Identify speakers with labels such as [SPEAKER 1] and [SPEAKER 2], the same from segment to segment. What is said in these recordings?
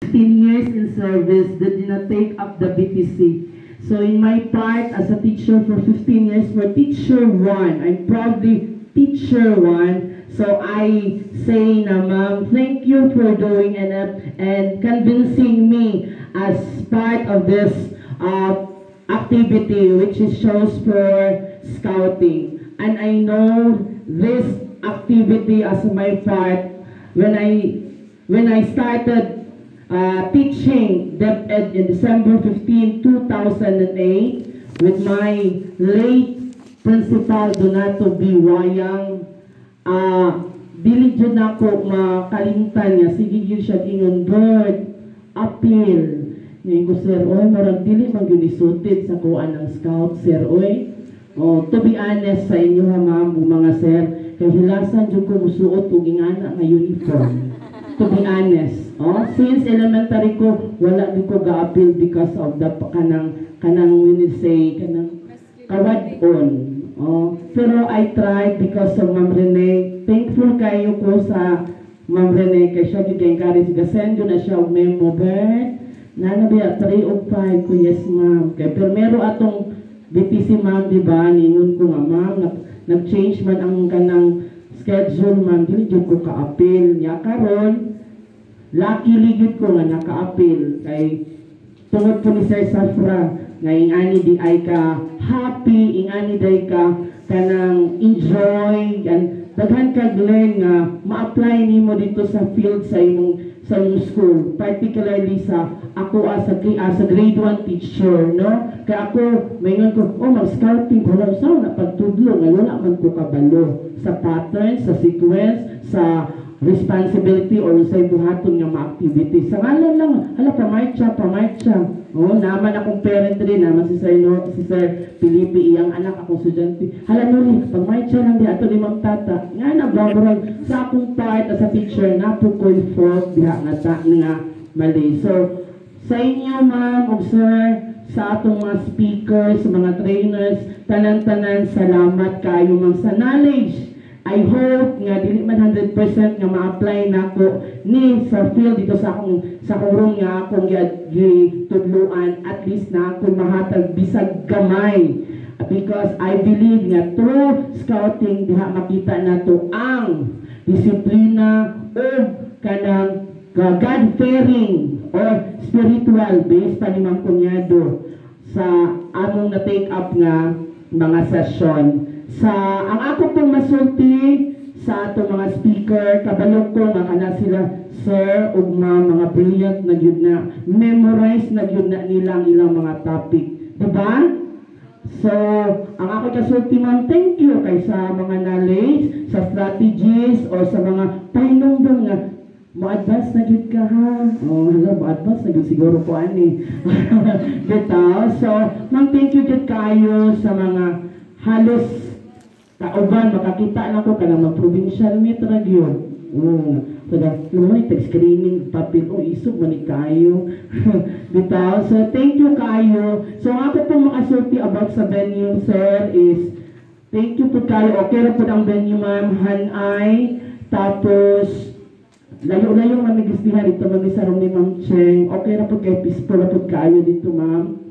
[SPEAKER 1] 15 years in service that did not take up the BTC. So in my part as a teacher for 15 years, for teacher 1, I'm proudly teacher 1. So I say na ma'am, thank you for doing and convincing me as part of this activity which is shows for scouting. And I know this activity as my part when I started teaching DepEd in December 15, 2008 with my late Principal Donato B. Wayang. Dili dyan ako makalimtan niya. Sige yun siya ingon, bird, appeal. Ngayon ko, sir, oy, marang dili man yun isutit sa kuan ng scout, sir, oy. Oh, to be honest sa inyo ha, ma'am, mga sir, kay hilasan dyan ko musuot kung ingana nga uniform. To be honest. Oh, since elementary ko, wala din ko ga-appeal because of the kanang we say, kanang kawad-on. Oh, pero I tried because of Ma'am Rene. Thankful kayo ko sa Ma'am Rene kay siya gig-encourage gasend na siya og memo bird. Nanabiya 3 o 5 ko yes ma'am. Kay pero meron atong BTC ma'am di ba ningon ko nga ma'am nag-change man ang kanang schedule ma'am dili jud ko ka-appeal nya karon. Luckily gid ko nga naka-appeal kay tungod po ni Sir Safra nga ingani di ay ka happy, ingani di ka kanang enjoy and daghan ka learn nga ma-apply nimo dito sa field sa imong school, particularly sa ako as a grade 1 teacher, no? Kaya ako mayon ko mag-scouting ko lang sa na pagtudlo nga wala man ko kabalo sa pattern, sa sequence, sa responsibility or sa buhaton nga ma-activity. Sa ngalan lang, hala, pamarcha. Oh, naman akong parent rin, naman si Sir Felipe, iyang anak akong estudyante. Hala, nuri, pamarcha lang di, ato ni Ma'am Tata. Nga nababarag sa akong part as a teacher, napukoy fault, diha nga ta nga mali. So, sa inyo, ma'am, o sir, sa atong mga speakers, mga trainers, tanan-tanan, salamat kayo, ma'am, sa knowledge. I hope nga dili man 100% nga ma-apply nako ni sa field dito sa kurong nga akong gitudluan, at least na ako mahatag bisag gamay because I believe nga through scouting diha makita nato ang disiplina o kanang God-fearing or spiritual based pa ni Mang Kunyado sa among na-take up nga mga session. Ang ako pong masulti sa ato mga speaker, kabalo ko nga kana sila sir ug mga brilliant na gyud na memorize na gyud na nila ang ilang mga topic, diba? So ang ako kasulti ma'am, thank you kay sa mga knowledge, sa strategies or sa mga pahinungdong nga mo-advance na gyud ka ha. Oh, hala, mo-advance na gyud siguro ko ani. Bitaw. So ma'am, thank you gyud kayo sa mga halos kauban makakita na ko kanang mag-provincial meet ra gyud. So that lumay tag-screening papel isog man kayo. Bitaw. So thank you kayo. So ako po makasulti about sa venue sir is thank you po kayo. Okay ra po ang venue ma'am, hanay tapos layo-layo man nagistihan dito man sa room ni Ma'am Cheng. Okay ra po kay peaceful ra po kayo dito ma'am.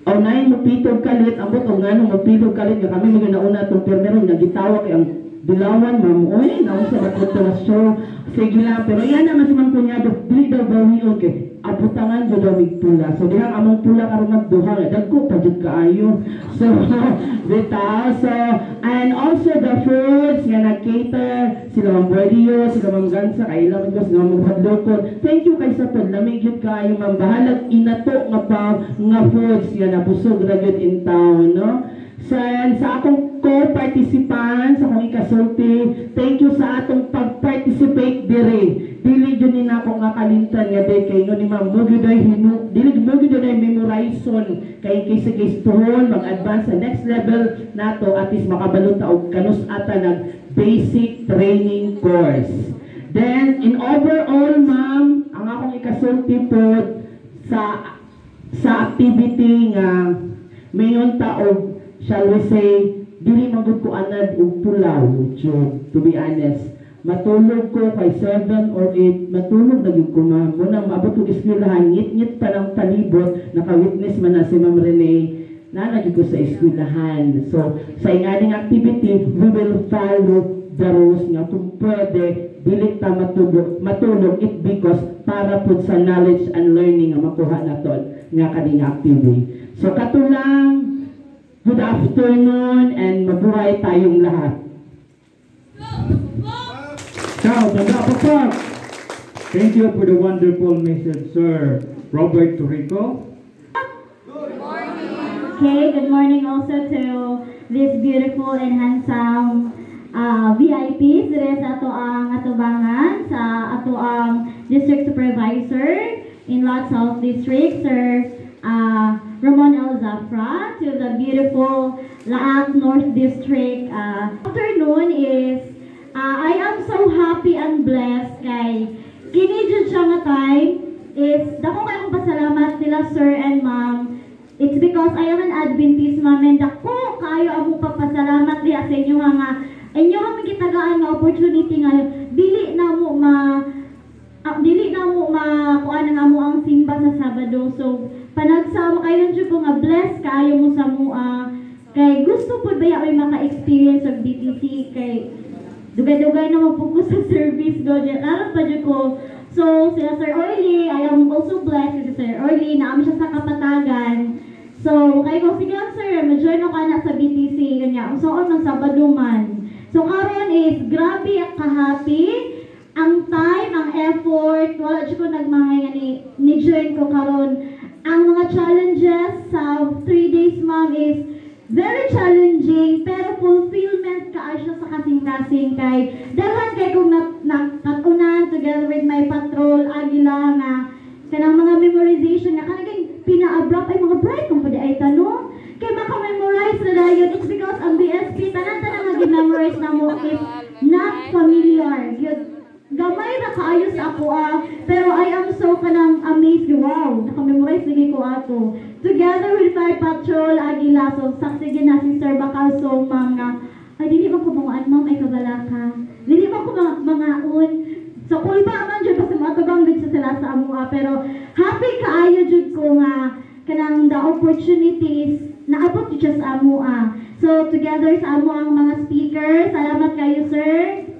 [SPEAKER 1] O na mapitog kalit, ambot o nga nung mapitog kalit nga kami maganauna itong permeron nga gitawa kay ang Dilawan, ma'am, oy, nausa na po ito na show. Sige lang, pero yan naman si Ma'am Kunyado, dili daw bawion kay abutangan do daw pula. So dihang among pula karon magduha, dagko pa jud kaayo. So bitaw, so and also the foods nga nag-cater, sila Ma'am Bordio, sila Ma'am Gansa, kay ilang ko sila Ma'am Hadlokon. Thank you kay sa lamig jud kaayo ma'am, bahalag inato nga pa nga foods nga nabusog ra gyud in town, no? Sa akong co-participants, sa akong ikasulti, thank you sa atong pag-participate dire. Dili dyan ni na akong ngakalintan nga day kay no ni ma'am, dili mo memorization kay sige tuhon, mag-advance sa next level nato at least makabalot ta og kanus ata nag basic training course. Then, in overall ma'am, ang akong ikasulti po sa activity nga mayon ta og shall we say, dili magud ko anad og pulaw, to be honest. matulog ko kay 7 or 8, matulog na yun ko ma'am. Muna maabot ko eskwelahan, ngit-ngit pa ng palibot, naka-witness man na si Ma'am Rene, nanagin ko sa eskwelahan. So, sa ingaling activity, we will follow the rules nga kung pwede, dili ta matulog it because para po sa knowledge and learning nga makuha naton nga kaning activity. So, katulang, good afternoon and mabuhay tayong lahat.
[SPEAKER 2] Ciao, Tagapapak! Thank you for the wonderful message, Sir Robert Torrico.
[SPEAKER 3] Okay, good morning also to this beautiful and handsome VIPs dire sa ato ang atubangan sa ato ang District Supervisor in Lot South District, Sir Ramon L. Zafra, to the beautiful Laak North District. Afternoon is I am so happy and blessed kay kini jud siya nga time is dako kay akong pasalamat nila sir and ma'am. It's because I am an Adventist ma'am and dako kayo amo papasalamat diha sa inyo nga inyo ang gitagaan nga opportunity nga dili na mo kuan nga mo ang simba sa Sabado. So panagsama kayo jud ko nga blessed kaayo mo sa mua kay gusto pud baya may maka-experience of BTC kay dugay-dugay na mapuko sa service do dyan. Aram pa dyan ko. So, sila Sir Orly, I am also blessed with Sir Orly, naam siya sa Kapatagan. So, kaya ko, sige lang sir, ma-join ako na sa BTC. Kanya, so on ng Sabado man. So, karon is, grabe at ka-happy. Ang time, ang effort, wala dyan ko nagmahay nga ni-join ko karon. Ang mga challenges sa 3 days, ma'am, is very challenging, pero fulfillment ka siya sa kasing-kasing kay dahil kay kung natunan together with my patrol, Agila nga kanang mga memorization nga kanang pina-abrupt ay mga bright kung pwede ay tanong kay maka-memorize na dayon. It's because ang BSP tanan-tanan nga gi-memorize na mo is not familiar. Gamay na kaayos ako pero I am so kanang amazed. Wow, naka-memorize lagi ko ato. Together with my patrol, Agila, so saksi na si Sir Bacalso, ay dili ba ko mga ma'am, ay kabalaka. Dili ba ko mga un. So, kung ba man dyan, basta matubang din sila sa amua, pero happy kaayo dyan ko nga, kanang the opportunities na abot dyan sa amua. So, together sa amua ang mga speakers, salamat kayo, sir.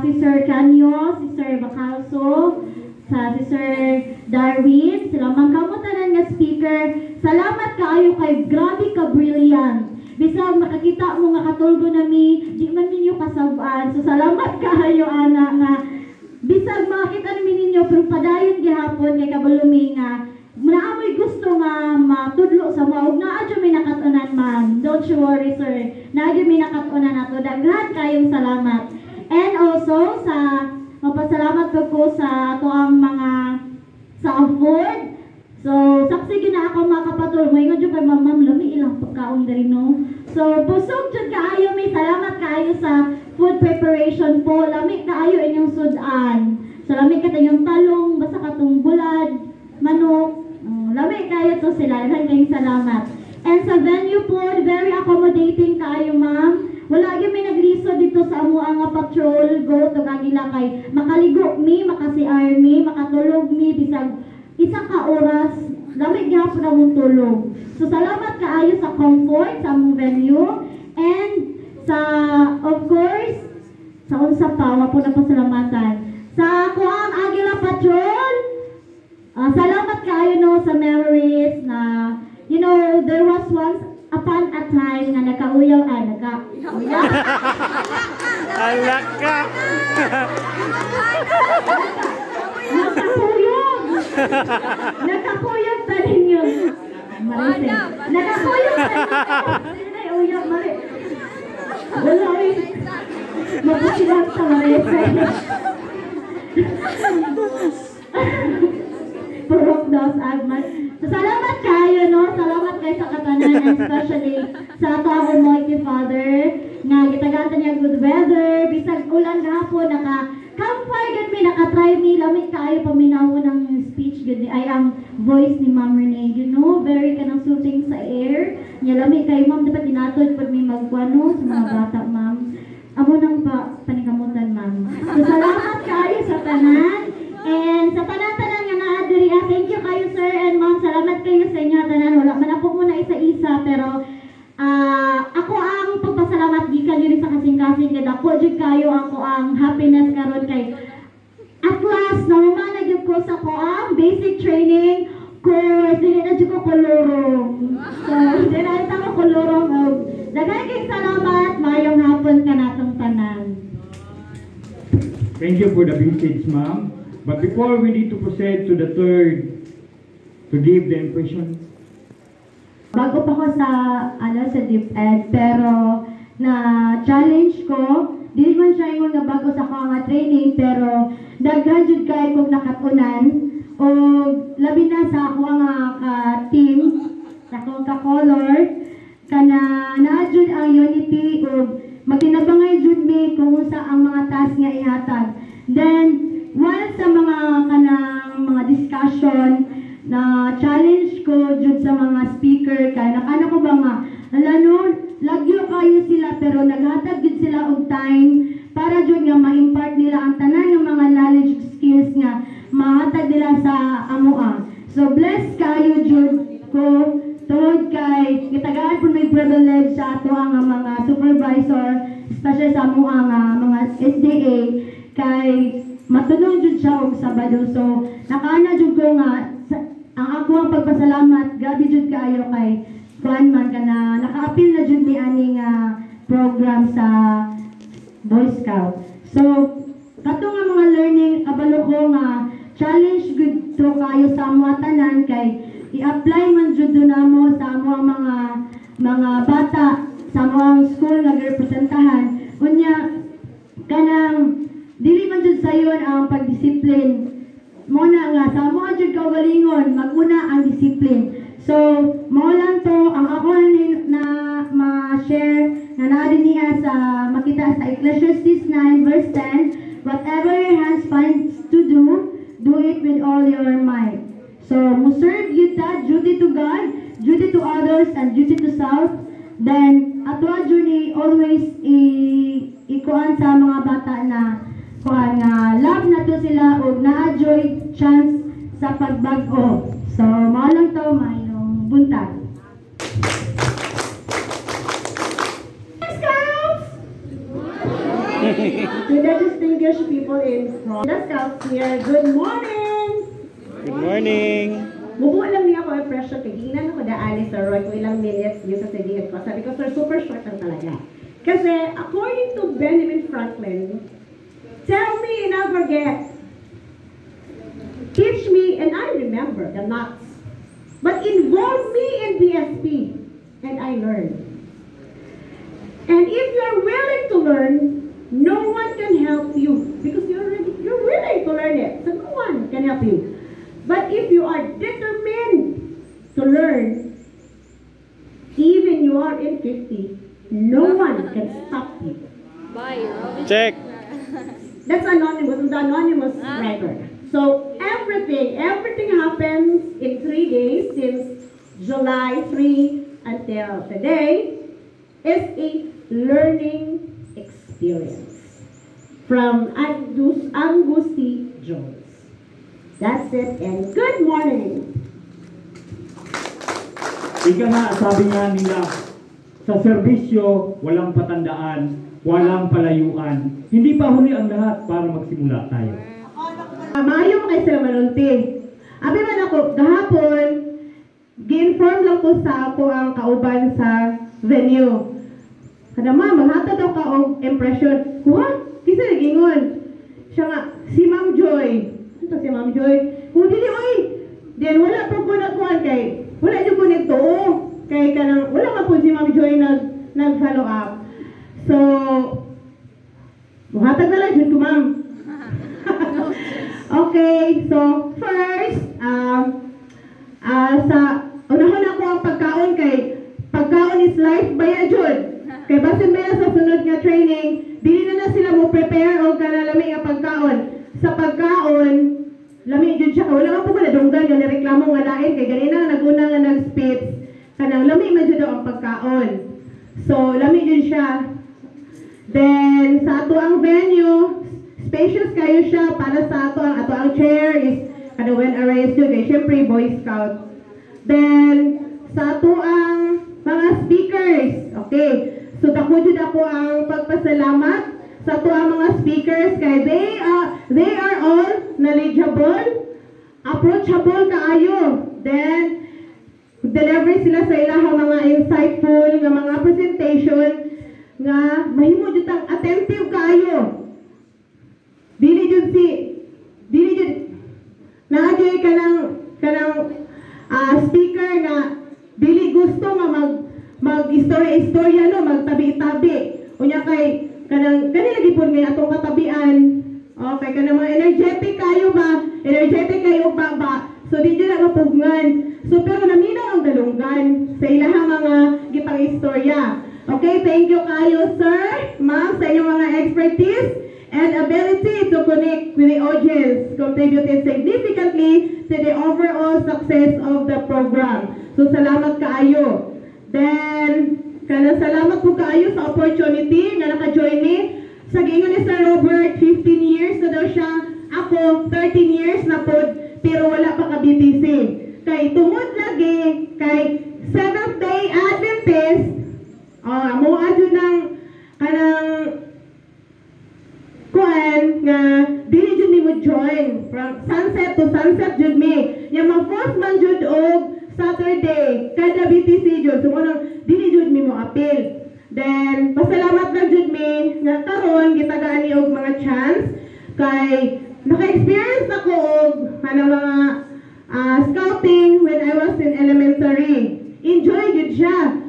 [SPEAKER 3] Si Sir Canyo, si Sir Bacalso, si Sir Darwin, sila man kamutanan nga speaker. Salamat kaayo kay grabe ka brilliant. Bisag makakita mo nga katulgo nami, di man ninyo kasabaan. So salamat kaayo ana nga bisag makita namin ninyo pero padayon gihapon kay kabalumi nga naamoy gusto nga matudlo sa mga ug naa jud may nakatunan ma'am. Don't you worry sir. Naa jud may nakatunan nato. Daghan kayong salamat. And also sa mapasalamat ko sa ato ang mga sa afford. So, saksi gina ako mga kapatol. May nga dyan kay ma'am, lami ilang pagkaon dari no. So, busog dyan kaayo. May salamat kaayo sa food preparation po. Lami kaayo inyong sudan. So, lami ka tayong talong, basta katong bulad, manok. Lami kayo to sila. Kayong salamat. And sa venue po, very accommodating kaayo ma'am. Wala yung may nagliso dito sa amo ang patrol, go to Agila kay makaligo mi, makasi-CR mi, makatulog mi, bisag isa ka oras, lamig gyapon na mong tulog. So salamat kaayo sa comfort sa among venue and sa of course sa unsa pa wa po na pasalamatan. Sa kuang Agila Patrol, salamat kaayo no sa memories na you know there was once upon a time nga nagkauyaw
[SPEAKER 2] Alak ka!
[SPEAKER 3] Nakakuyog pa ninyo. Nakakuyog pa ninyo. Sino na uyog, Mari? Wala eh. Magpasilang sa Marisa. Purok daw sa Agman. So, salamat kayo, no? Salamat kayo sa katanan, especially sa ato ang Almighty Father, nga gitagatan niya good weather, bisag ulan gahapon, naka-campfire, gud mi, naka-try mi, lamit kayo paminaw ng speech, gud ay ang voice ni Ma'am Renee, you know, very kanang soothing sa air, niya lamit kayo, ma'am, dapat tinatod pag may magkwano sa mga bata, ma'am. amo nang panikamutan, ma'am. So, salamat kayo sa tanan. And sa tanan-tanan nga naa diri, thank you kayo sir and ma'am. Salamat kayo sa inyo tanan. Wala man ako muna isa-isa pero ako ang pagpasalamat gikan diri sa kasing-kasing kay dako jud kayo ako ang happiness karon kay at last namana gyud ko sa ko ang basic training course dili na jud ko kolorong. So dili na ta ko kolorong. Daghan kay salamat, mayong hapon kanatong tanan.
[SPEAKER 2] Thank you for the message, ma'am. But before we need to proceed to the third, to give the impression.
[SPEAKER 3] Bago pa ko sa sa DepEd, pero na challenge ko, dili man siya ingon nga bago sa ko nga training, pero daghan jud kay kog nakatunan o labi na sa ako nga ka-team, sa akong ka-color, kana naa jud ang unity o magtinabangay jud mi kung unsa ang mga task nga ihatag. Then one sa mga kanang mga discussion na challenge ko jud sa mga speaker kay nakano ko ba nga alano lagyo kayo sila pero naghatag jud sila og time para jud nga ma-impart nila ang tanan ng mga knowledge skills nga mahatag nila sa amoa. So bless kayo jud ko tungod kay gitagaan pud may privilege sa ato ang mga supervisor especially sa amoa nga mga SDA kay matulong jud siya og Sabado. So nakaana jud ko nga ang ako ang pagpasalamat grabe jud kaayo kay kuan man kana naka-appeal na jud ni aning program sa Boy Scout. So kato nga mga learning kabalo ko nga challenge gud to kayo sa mga tanan kay i-apply man jud namo sa mga bata sa mga school nga representahan unya kanang dili man jud sayon ang pagdisiplin mo na nga sa mo jud kaugalingon maguna ang disiplin. So mo lang to ang ako na ma-share na naa niya sa makita sa Ecclesiastes 9 verse 10, whatever your hands finds to do it with all your might. So mo serve you ta duty to God, duty to others and duty to self. Then atwa jud always ikuan sa mga bata na kuan nga love na to sila og na-enjoy chance sa pagbag-o. So mao lang to mayong buntag. Scouts! To the distinguished people in front, the Scouts here, good morning!
[SPEAKER 4] Good morning!
[SPEAKER 3] Mubo lang niya ako impression kay ginan ako daan sa Roy kung ilang minutes yun sa sige ko. Sabi ko sir super short lang talaga. Kasi according to Benjamin Franklin, tell me and I'll forget. Teach me and I remember the knots. But involve me in BSP and I learn. And if you're willing to learn, no one can help you because you're willing to learn it. So no one can help you. But if you are determined to learn, even you are in 50, no one can stop you.
[SPEAKER 4] Check!
[SPEAKER 3] That's anonymous, the anonymous writer. So everything happens in 3 days since July 3 until today is a learning experience from Angusti Jones. That's it and good morning.
[SPEAKER 2] Ika nga, sabi nga nila, sa serbisyo, walang patandaan, walang palayuan. Hindi pa huli ang lahat para magsimula tayo.
[SPEAKER 1] Maayo mo kayo sila manunti. Abi man ako, gahapon, gi-inform lang ko sa ako ang kauban sa venue. Kada maghatag daw ka og impression. Huwa? Kisa nagingon. Siya nga, si Ma'am Joy. Ito si Ma'am Joy. Dili, oy! Then wala pa ko nagkuhan kay, wala nyo ko nagtuo. Kay kanang, wala man po si Ma'am Joy nag-follow up. So, muhatag na lang dyan ko, Ma'am. Okay, so first, sa unahon ako ang pagkaon kay pagkaon is life baya jud. Kay basin baya sa sunod nga training, dili na sila mo prepare og kana lami nga pagkaon. Sa pagkaon, lami jud siya. Wala man po ka nadunggan nga nireklamo nga lain kay ganina naguna nga nag-spits. Kanang lami man jud ang pagkaon. So lami jud siya.
[SPEAKER 5] Then sa ato ang venue, spacious kayo siya para sa ato ang chair is kada well arranged yun, syempre Boy Scout. Then sa ato ang mga speakers, okay, so dako jud ako ang pagpasalamat sa ato ang mga speakers kay they are all knowledgeable, approachable kaayo. Then deliver sila sa ilahang mga insightful nga mga presentation nga mahimo jud tang attentive kaayo. Dili jud naadyoy kanang speaker nga dili gusto nga mag istorya no, magtabi-tabi. Unya kay kanang lagi pud ngay atong katabian. Okay, kanang mga energetic kayo ba? So di jud mapugngan. So pero naminaw ang dalunggan sa ilahang mga gipang istorya. Okay, thank you kayo sir, ma'am, sa inyong mga expertise and ability to connect with the audience, contributed significantly to the overall success of the program. So salamat kaayo. Then kanang salamat po kaayo sa opportunity nga naka-join ni sa giingon ni Sir Robert. 15 years na daw siya, ako 13 years na pod, pero wala pa ka BTC. Kay tungod lagi kay Seventh Day Adventist, amo adyo ng kanang kuan nga dili jud mi mo join from sunset to sunset jud mi. Nya ma-force man jud og Saturday kada BTC jud. So dili jud mi mo appeal. Then pasalamat lang jud mi nga karon gitagaan ni og mga chance kay naka-experience ako og mga scouting when I was in elementary. Enjoy jud siya.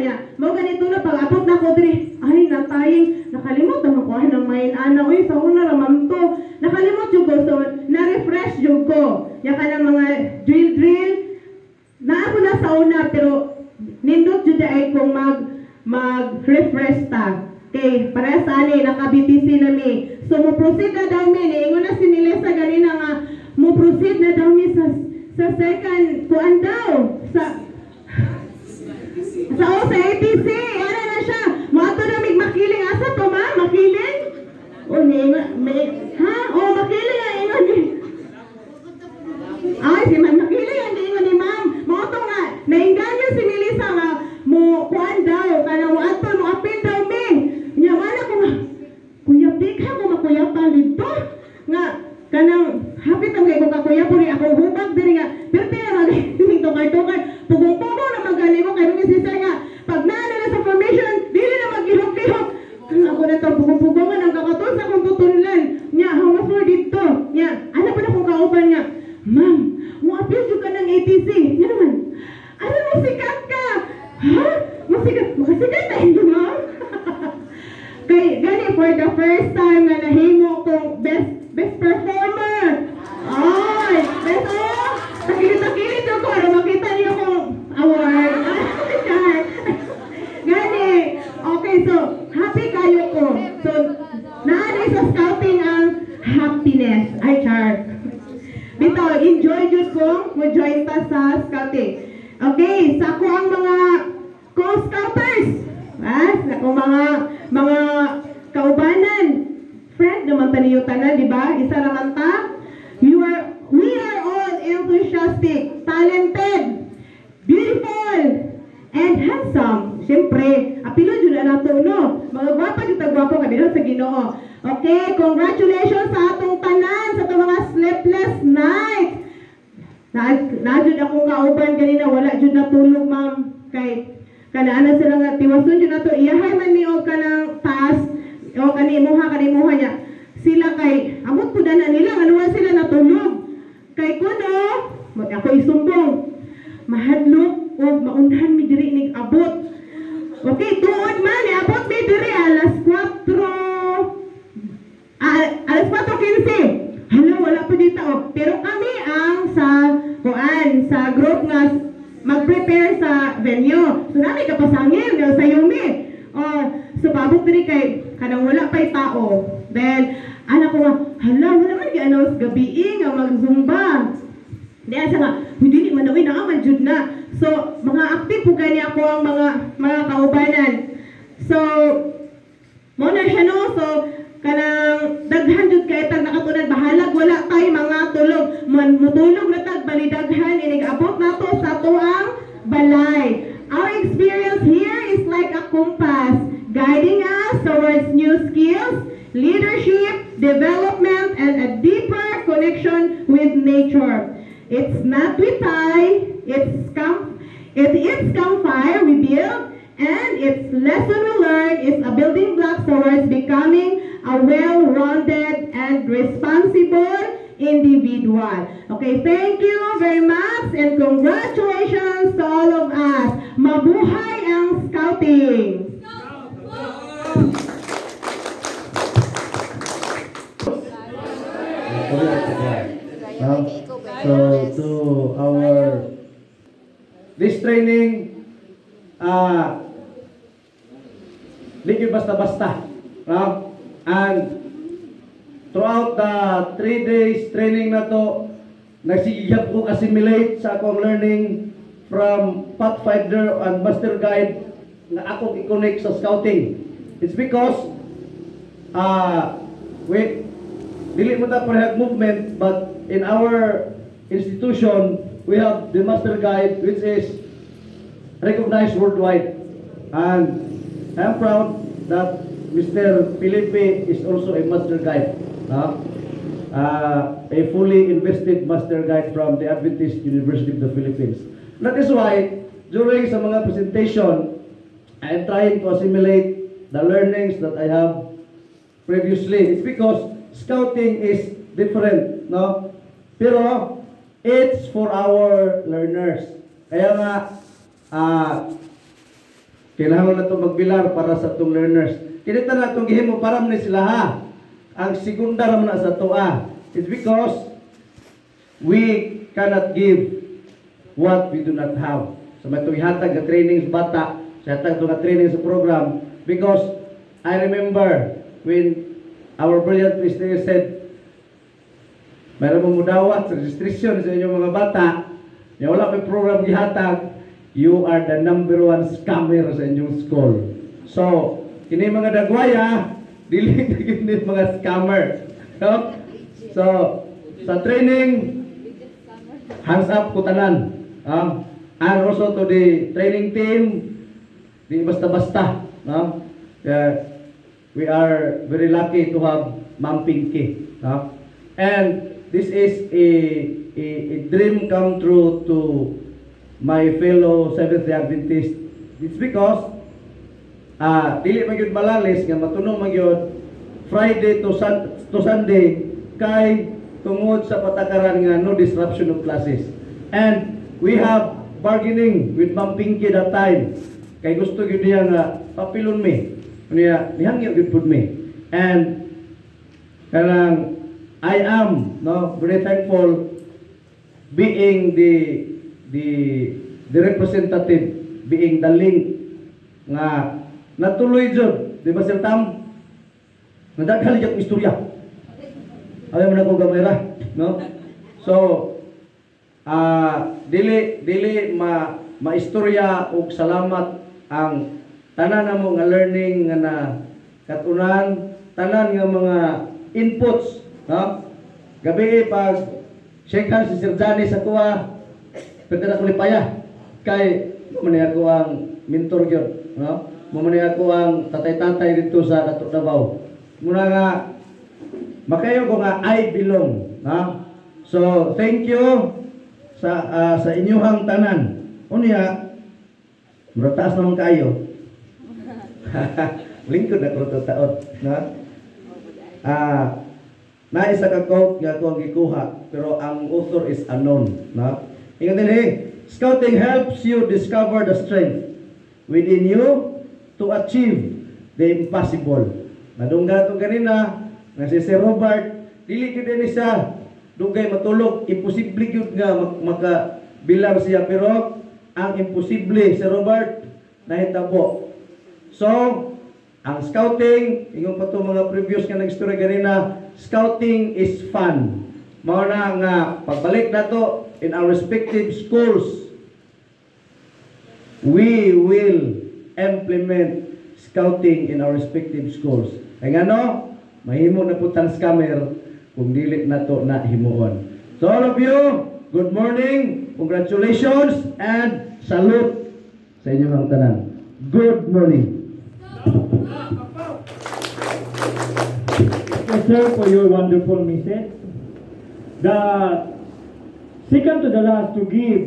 [SPEAKER 5] Ya. Mo ganito na pag-abot na ko diri. Ay nataying nakalimot na makuha ng main ana. Uy sa una raman to. Nakalimot jud ko so na-refresh jud ko. Ya kanang mga drill. Naako na sa una pero nindot jud ay kung mag-refresh ta. Okay, para sa ani naka-BTC na mi. So mo proceed na daw mi. Ingon na si Nilesa ganina nga mo proceed na daw mi sa second kuan daw sa ATC. Ano na siya? Mato na mig makiling asa to ma? Makiling? O makiling ang ingon ni. Ay, si makiling ang ingon ni ma'am. Mato nga, nainganyo si Melissa nga mo kuan daw, kanang mo ato mo apil daw mi. Nya wala ko nga. Kuya Bigha ko makuyapan dito. Nga kanang hapit ang kay ko kakuya po ni ako hubag diri nga. Pero maging tukar-tukar. Pugong-pugong na magani ko kay si Sir nga. Pag naano na sa formation, dili na mag-ihok-ihok. Ako na itong pugong-pugongan ang kakaton sa kong tutunlan. Nya, hamas mo dito. Nya, ano pa na kong kauban nga. Ma'am, mo appeal ka ng ATC. Nya naman. Ano mo sikat ka? Ha? Makasikat na hindi ma'am? Kay, gani for the first time na nahimo kong best performer. Ay, best Takilid ako. Ano makita niyo kong award. Gani. Okay, so, happy kayo ko. So, naanay sa scouting ang happiness. Ay, char. Bito, enjoy jud ko. Mo-join pa sa scouting. Okay, sa ako ang mga co-scouters. Ako mga kaubanan. Friend naman taniyo tanan, di ba? Isa naman ta. We are all enthusiastic, talented, beautiful, and handsome. Siyempre, apilo dyan na nato, no? Mga gwapa dito, gwapo kami sa Ginoo. Okay, congratulations sa atong tanan, sa itong mga sleepless nights. Na-jud akong kauban kanina, wala jud natulog, ma'am. Kay, kanaanan sila nga, tiwason jud nato, iyahay man ni o kanang taas, o kanimuha niya. Sila kay, amot po na nila, anuwa sila natulog. Kay kuno, ako isumbong, mahadlok o maunhan mi diri nig abot. Okay, tuod man, abot mi diri alas 4:15. Hala, wala pa dito. Pero kami ang sa group nga mag-prepare sa venue. So namin kapasangin, sa Yumi. So pabot diri kay, kanang wala pa'y tao. Then, anak ko nga, hala, wala man gi-announce gabi nga mag-zumba. Diyan sa nga, hindi ni manawin na aman jud na. So, mga active po gani ako ang mga kaubanan. So, Mo na siya no, so kanang daghan jud kay tag nakatunad bahalag wala tay mga tulog. Mutulog na tag balidaghan inig abot nato sa tuang balay. Our experience here is like a compass, guiding us towards new skills, leadership, development, and a deeper connection with nature. It's not we tie, it's campfire we build, and its lesson we learn is a building block towards becoming a well-rounded and responsible individual. Okay, thank you very much and congratulations to all of us. Mabuhay ang scouting!
[SPEAKER 6] So to our this training, di gyud basta-basta, and throughout the 3 days training na to, nagsigigap ko assimilate sa akong learning from Pathfinder and Master Guide na akong i-connect sa scouting. It's because dili mo ta parehag movement, but in our institution we have the Master Guide, which is recognized worldwide, and I'm proud that Mr. Felipe is also a Master Guide, a fully invested Master Guide from the Adventist University of the Philippines. That is why during sa mga presentation, I am trying to assimilate the learnings that I have previously. It's because scouting is different, no? Pero it's for our learners. Kaya nga kailangan na itong magbilar para sa itong learners. Kinita na itong gihimo para mo sila ha. Ang segunda raman na sa toa. It's because we cannot give what we do not have. So may itong ihatag na training sa bata, sa ihatag itong training sa program, because I remember when our brilliant minister said, mayroon mong mudawat sa registration sa inyong mga bata, na wala may program gihatag, you are the #1 scammer sa inyong school. So, kini mga dagwaya, dili na kini mga scammer. No? So, sa training, hands up ko tanan. And also to the training team, di basta-basta. We are very lucky to have Ma'am Pinky. And this is a dream come true to my fellow Seventh-day Adventist. It's because dili magyud malalis nga matunong magyud Friday to Sunday kay tungod sa patakaran nga no disruption of classes. And we have bargaining with Ma'am Pinky that time. Kay gusto gyud niya nga papilon me. Niya nihangyo gyud pud me. And kanang I am very thankful being the representative, being the link nga natuloy jud, di ba Sir Tam? Nadaghal jud istorya. Ay man ako gamay no? So dili maistorya og salamat ang tanan namo nga learning nga na katunan, tanan nga mga inputs, no? Gabi pag shake hands si Sir Johnny sa kuha, pwede na ko lipaya kay mamani ako ang mentor gyud, no? Mamani ako ang tatay-tatay dito sa Dato Davao. Muna nga makayo ko nga I belong, no? So thank you sa inyong tanan. Unya murataas naman kayo. Lingkod na ko taon, no? Naisa ka quote nga ako ang gikuha, pero ang author is unknown, no? Ingat din, scouting helps you discover the strength within you to achieve the impossible. Nadungga itong kanina, nga si Sir Robert, dili ko din isa, dugay matulog, imposible yun nga makabilang siya, pero ang imposible, Sir Robert, nahitabo. So, ang scouting, ingong pa itong mga previous nga nag-story kanina, scouting is fun. Mao na nga pagbalik na to in our respective schools, we will implement scouting in our respective schools. Ay ngano, mahimo na putang scammer kung dili na to na himuon. So all of you, good morning, congratulations, and salute sa inyong mga tanan. Good morning.
[SPEAKER 2] Yes, sir, for your wonderful message. The second to the last to give